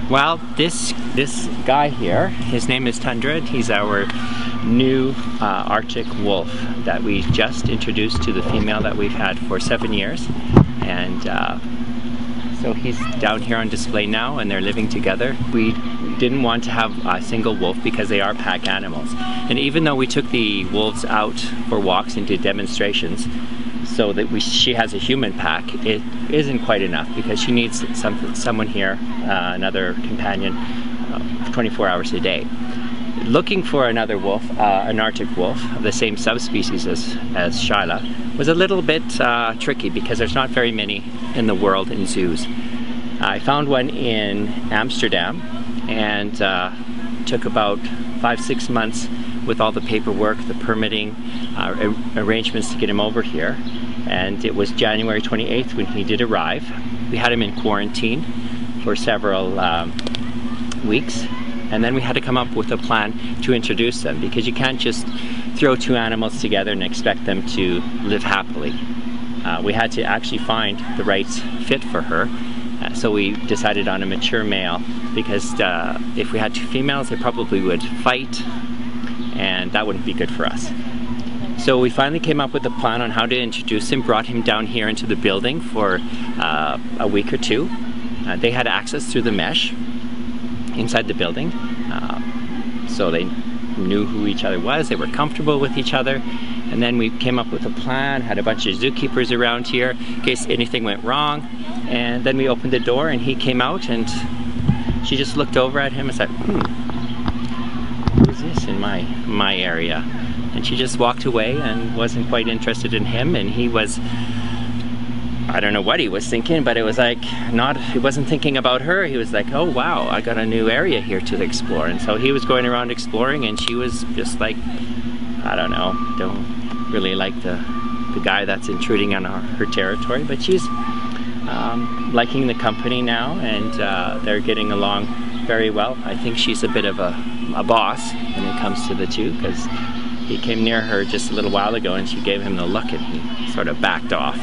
Well, this guy here, his name is Tundra. He's our new Arctic wolf that we just introduced to the female that we've had for 7 years. And so he's down here on display now, and they're living together. We didn't want to have a single wolf because they are pack animals. And even though we took the wolves out for walks and did demonstrations so that she has a human pack, it isn't quite enough because she needs someone here, another companion, 24 hours a day. Looking for another wolf, an Arctic wolf of the same subspecies as Shyla, was a little bit tricky because there's not very many in the world in zoos. I found one in Amsterdam, and took about 5-6 months with all the paperwork, the permitting, arrangements to get him over here. And it was January 28th when he did arrive. We had him in quarantine for several weeks, and then we had to come up with a plan to introduce them, because you can't just throw two animals together and expect them to live happily. We had to actually find the right fit for her. So we decided on a mature male, because if we had two females, they probably would fight, and that wouldn't be good for us. So we finally came up with a plan on how to introduce him, brought him down here into the building for a week or two. They had access through the mesh inside the building, so they knew who each other was, they were comfortable with each other. And then we came up with a plan, had a bunch of zookeepers around here in case anything went wrong. And then we opened the door and he came out, and she just looked over at him and said, who's this in my area? And she just walked away and wasn't quite interested in him. And he was, I don't know what he was thinking, but it was like, he wasn't thinking about her. He was like, oh wow, I got a new area here to explore. And so he was going around exploring, and she was just like, I don't know, don't really like the guy that's intruding on her territory, but she's liking the company now, and they're getting along very well. I think she's a bit of a boss when it comes to the two, because he came near her just a little while ago and she gave him the look and he sort of backed off.